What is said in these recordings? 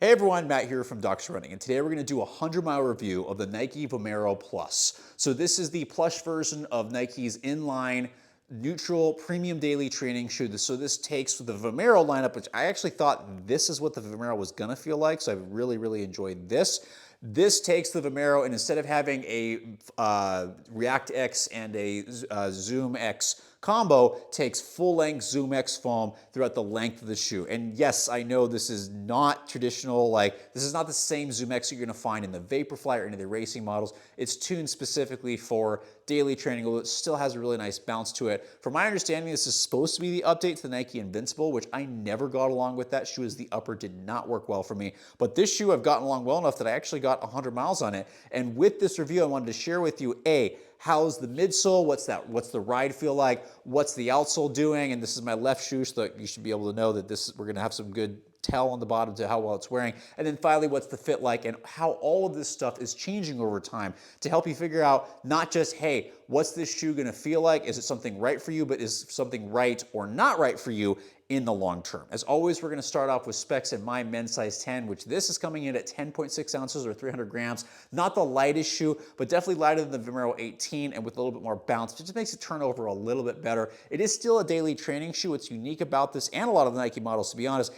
Hey everyone, Matt here from Docs Running, and today we're going to do a 100-mile review of the Nike Vomero Plus. So this is the plush version of Nike's inline neutral premium daily training shoe. So this takes the Vomero lineup, which I actually thought this is what the Vomero was going to feel like, so I really enjoyed this. This takes the Vomero, and instead of having a React X and a Zoom X combo, takes full-length Zoom X foam throughout the length of the shoe. And yes, I know this is not traditional, this is not the same Zoom X that you're gonna find in the Vaporfly or any of the racing models. It's tuned specifically for daily training, although it still has a really nice bounce to it. From my understanding, this is supposed to be the update to the Nike Invincible, which I never got along with that shoe, as the upper did not work well for me. But this shoe I've gotten along well enough that I actually got 100 miles on it. And with this review, I wanted to share with you, how's the midsole? What's the ride feel like? What's the outsole doing? And this is my left shoe, so that you should be able to know that we're gonna have some good tell on the bottom to how well it's wearing. And then finally, what's the fit like, and how all of this stuff is changing over time to help you figure out not just, hey, what's this shoe gonna feel like? Is it something right for you, but is something right or not right for you in the long term? As always, we're gonna start off with specs in my men's size 10, which this is coming in at 10.6 ounces or 300 grams. Not the lightest shoe, but definitely lighter than the Vomero 18 and with a little bit more bounce. It just makes it turn over a little bit better. It is still a daily training shoe. What's unique about this, and a lot of the Nike models, to be honest,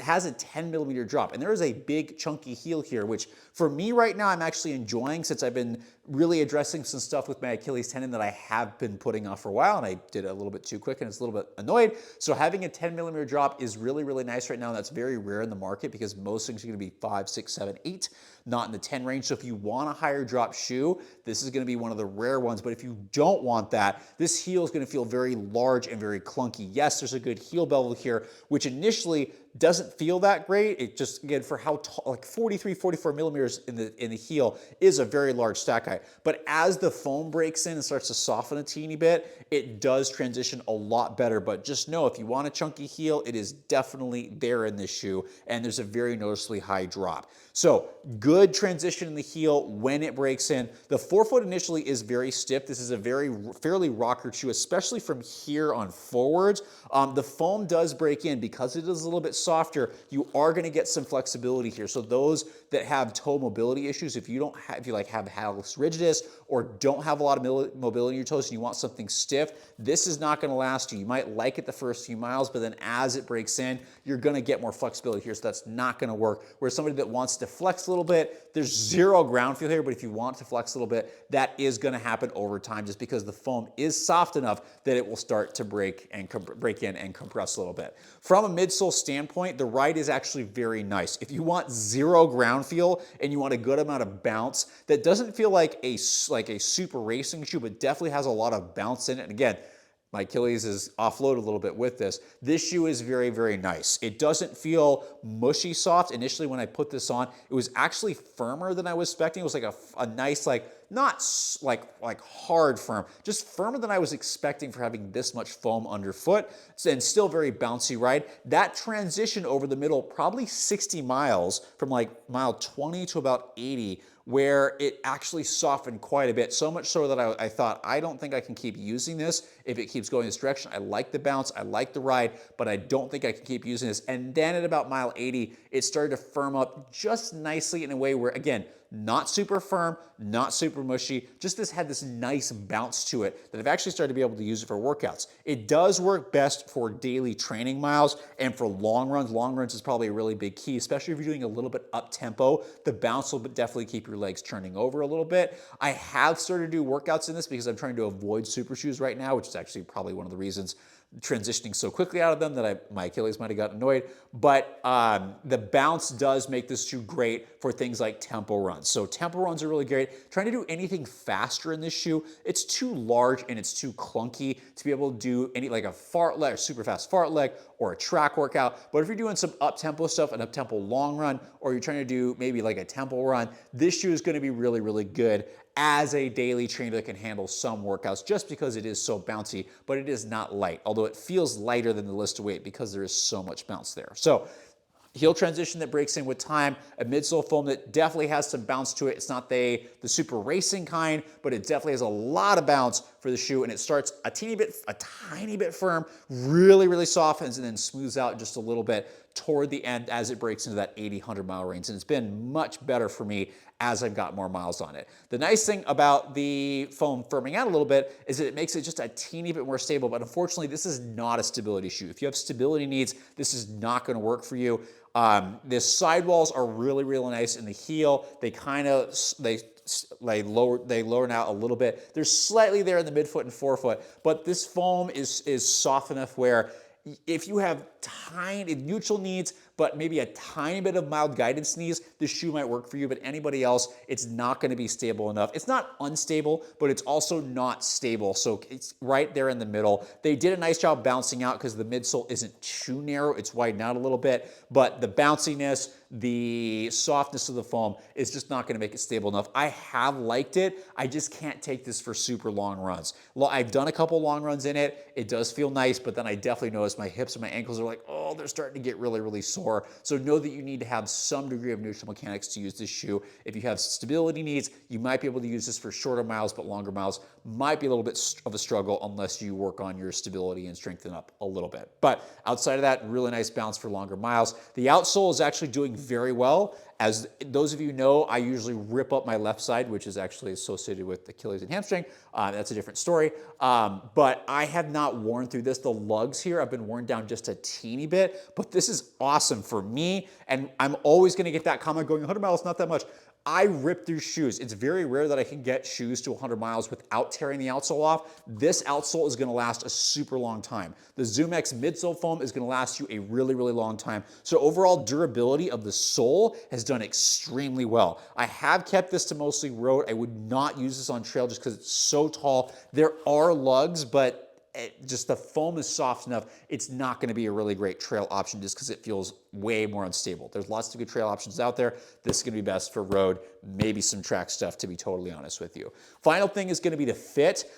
has a 10mm drop. And there is a big chunky heel here, which for me right now, I'm actually enjoying, since I've been really addressing some stuff with my Achilles tendon that I have been putting off for a while, and I did it a little bit too quick and it's a little bit annoyed. So having a 10mm drop is really nice right now, and that's very rare in the market because most things are gonna be 5, 6, 7, 8, not in the 10 range. So if you want a higher drop shoe, this is gonna be one of the rare ones. But if you don't want that, this heel is gonna feel very large and very clunky. Yes, there's a good heel bevel here, which initially doesn't feel that great. It just, again, for how tall, like 43, 44 millimeters in the heel is a very large stack height. But as the foam breaks in and starts to soften a teeny bit, it does transition a lot better. But just know, if you want a chunky heel, it is definitely there in this shoe, and there's a very noticeably high drop. So good transition in the heel when it breaks in. The forefoot initially is very stiff. This is a fairly rocker shoe, especially from here on forwards. The foam does break in because it is a little bit softer. You are going to get some flexibility here. So those that have toe mobility issues, if you have hallux rigidus or don't have a lot of mobility in your toes and you want something stiff, this is not going to last you. You might like it the first few miles, but then as it breaks in, you're going to get more flexibility here. So that's not going to work. Whereas somebody that wants to flex a little bit, there's zero ground feel here, but if you want to flex a little bit, that is going to happen over time, just because the foam is soft enough that it will start to break in and compress a little bit. From a midsole standpoint, the ride is actually very nice. If you want zero ground feel and you want a good amount of bounce that doesn't feel like a super racing shoe, but definitely has a lot of bounce in it. And again, my Achilles is offloaded a little bit with this. This shoe is very nice. It doesn't feel mushy soft. Initially, when I put this on, it was actually firmer than I was expecting. It was like a nice, not like hard firm, just firmer than I was expecting for having this much foam underfoot, and still very bouncy ride. That transition over the middle, probably 60 miles, from like mile 20 to about 80, where it actually softened quite a bit. So much so that I thought, I don't think I can keep using this if it keeps going this direction. I like the bounce, I like the ride, but I don't think I can keep using this. And then at about mile 80, it started to firm up just nicely in a way where, again, not super firm, not super mushy, just had this nice bounce to it that I've actually started to be able to use it for workouts. It does work best for daily training miles and for long runs. Long runs is probably a really big key, especially if you're doing a little bit up tempo. The bounce will definitely keep your legs turning over a little bit. I have started to do workouts in this because I'm trying to avoid super shoes right now, which is actually probably one of the reasons transitioning so quickly out of them that my Achilles might have gotten annoyed. But the bounce does make this shoe great for things like tempo runs. So tempo runs are really great. Trying to do anything faster in this shoe, it's too large and it's too clunky to be able to do like a fart leg, super fast fart leg, or a track workout. But if you're doing some up-tempo stuff, an up-tempo long run, or you're trying to do maybe like a tempo run, this shoe is going to be really good as a daily trainer that can handle some workouts, just because it is so bouncy, but it is not light, although it feels lighter than the List weight because there is so much bounce there. So heel transition that breaks in with time, a midsole foam that definitely has some bounce to it. It's not the super racing kind, but it definitely has a lot of bounce for the shoe, and it starts a tiny bit firm, really, really softens, and then smooths out just a little bit toward the end as it breaks into that 80, 100-mile range. And it's been much better for me as I've got more miles on it. The nice thing about the foam firming out a little bit is that it makes it just a teeny bit more stable, but unfortunately, this is not a stability shoe. If you have stability needs, this is not gonna work for you. The sidewalls are really, really nice in the heel. They kind of, they lower out a little bit. They're slightly there in the midfoot and forefoot, but this foam is soft enough where if you have tiny neutral needs, but maybe a tiny bit of mild guidance needs, this shoe might work for you, but anybody else, it's not gonna be stable enough. It's not unstable, but it's also not stable, so it's right there in the middle. They did a nice job bouncing out because the midsole isn't too narrow, it's widened out a little bit, but the bounciness, the softness of the foam is just not gonna make it stable enough. I have liked it, I just can't take this for super long runs. I've done a couple long runs in it, it does feel nice, but then I definitely notice my hips and my ankles are like, oh, they're starting to get really, really sore. So know that you need to have some degree of neutral mechanics to use this shoe. If you have stability needs, you might be able to use this for shorter miles, but longer miles might be a little bit of a struggle unless you work on your stability and strengthen up a little bit. But outside of that, really nice bounce for longer miles. The outsole is actually doing very well. As those of you know, I usually rip up my left side, which is actually associated with Achilles and hamstring. That's a different story. But I have not worn through this. The lugs here have been worn down just a teeny bit, but this is awesome for me. And I'm always gonna get that comment going, 100 miles, not that much. I rip through shoes. It's very rare that I can get shoes to 100 miles without tearing the outsole off. This outsole is gonna last a super long time. The ZoomX midsole foam is gonna last you a really, really long time. So overall durability of the sole has done extremely well. I have kept this to mostly road. I would not use this on trail just because it's so tall. There are lugs, but just the foam is soft enough, it's not gonna be a really great trail option just because it feels way more unstable. There's lots of good trail options out there. This is gonna be best for road, maybe some track stuff, to be totally honest with you. Final thing is gonna be the fit.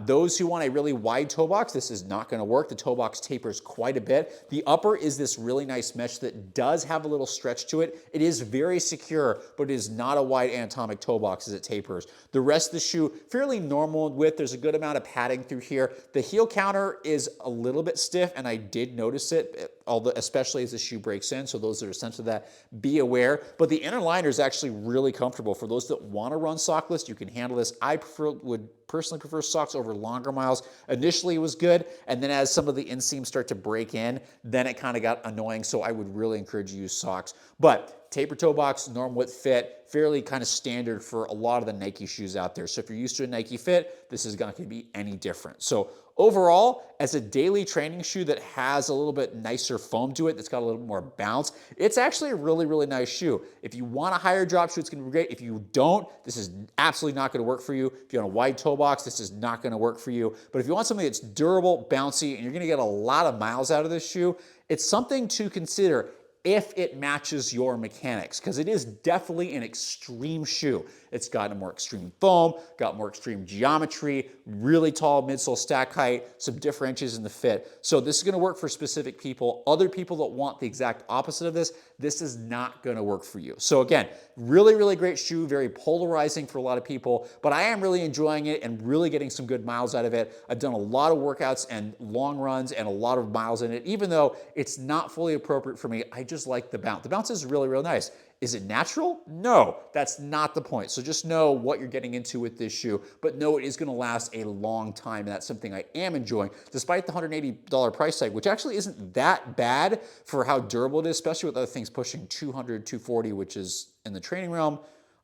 Those who want a really wide toe box, this is not gonna work. The toe box tapers quite a bit. The upper is this really nice mesh that does have a little stretch to it. It is very secure, but it is not a wide anatomic toe box as it tapers. The rest of the shoe, fairly normal in width. There's a good amount of padding through here. The heel counter is a little bit stiff, and I did notice it, although especially as the shoe breaks in, so those that are sensitive to that, be aware. But the inner liner is actually really comfortable. For those that wanna run sockless, you can handle this. I would personally prefer socks over longer miles. Initially it was good, and then as some of the inseams start to break in, then it kind of got annoying, so I would really encourage you to use socks. But taper toe box, normal width fit, fairly kind of standard for a lot of the Nike shoes out there. So if you're used to a Nike fit, this is not going to be any different. So overall, as a daily training shoe that has a little bit nicer foam to it, that's got a little bit more bounce, it's actually a really, really nice shoe. If you want a higher drop shoe, it's going to be great. If you don't, this is absolutely not going to work for you. If you want a wide toe box, this is not going to work for you. But if you want something that's durable, bouncy, and you're going to get a lot of miles out of this shoe, it's something to consider if it matches your mechanics, because it is definitely an extreme shoe. It's got a more extreme foam, got more extreme geometry, really tall midsole stack height, some differentials in the fit. So this is gonna work for specific people. Other people that want the exact opposite of this is not gonna work for you. So again, really, really great shoe, very polarizing for a lot of people, but I am really enjoying it and really getting some good miles out of it. I've done a lot of workouts and long runs and a lot of miles in it. Even though it's not fully appropriate for me, I just like the bounce. The bounce is really, really nice. Is it natural? No, that's not the point. So just know what you're getting into with this shoe, but know it is gonna last a long time, and that's something I am enjoying, despite the $180 price tag, which actually isn't that bad for how durable it is, especially with other things pushing 200, 240, which is in the training realm.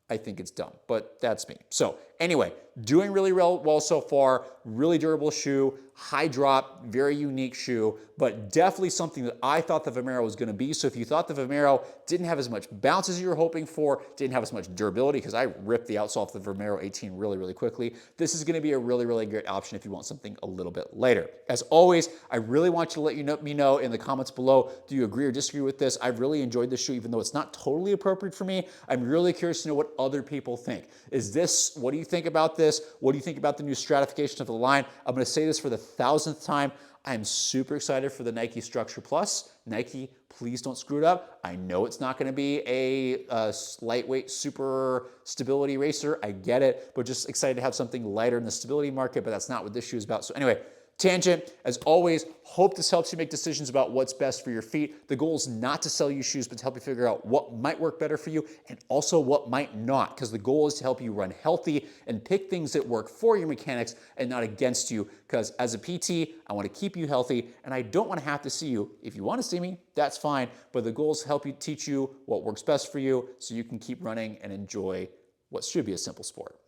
I think it's dumb, but that's me. So anyway, doing really well so far, really durable shoe, high drop, very unique shoe, but definitely something that I thought the Vomero was gonna be. So if you thought the Vomero didn't have as much bounce as you were hoping for, didn't have as much durability, because I ripped the outsole off the Vomero 18 really, really quickly, this is gonna be a really, really great option if you want something a little bit lighter. As always, I really want you to let me know in the comments below, do you agree or disagree with this? I've really enjoyed this shoe, even though it's not totally appropriate for me. I'm really curious to know what other people think. What do you think about this? What do you think about the new stratification of the line? I'm gonna say this for the 1000th time. I'm super excited for the Nike Structure Plus, Nike Please don't screw it up. I know it's not gonna be a lightweight super stability racer. I get it, but just excited to have something lighter in the stability market, but that's not what this shoe is about. So anyway, tangent, as always, hope this helps you make decisions about what's best for your feet. The goal is not to sell you shoes, but to help you figure out what might work better for you and also what might not, because the goal is to help you run healthy and pick things that work for your mechanics and not against you, because as a PT, I want to keep you healthy and I don't want to have to see you. If you want to see me, that's fine, but the goal is to help you teach you what works best for you so you can keep running and enjoy what should be a simple sport.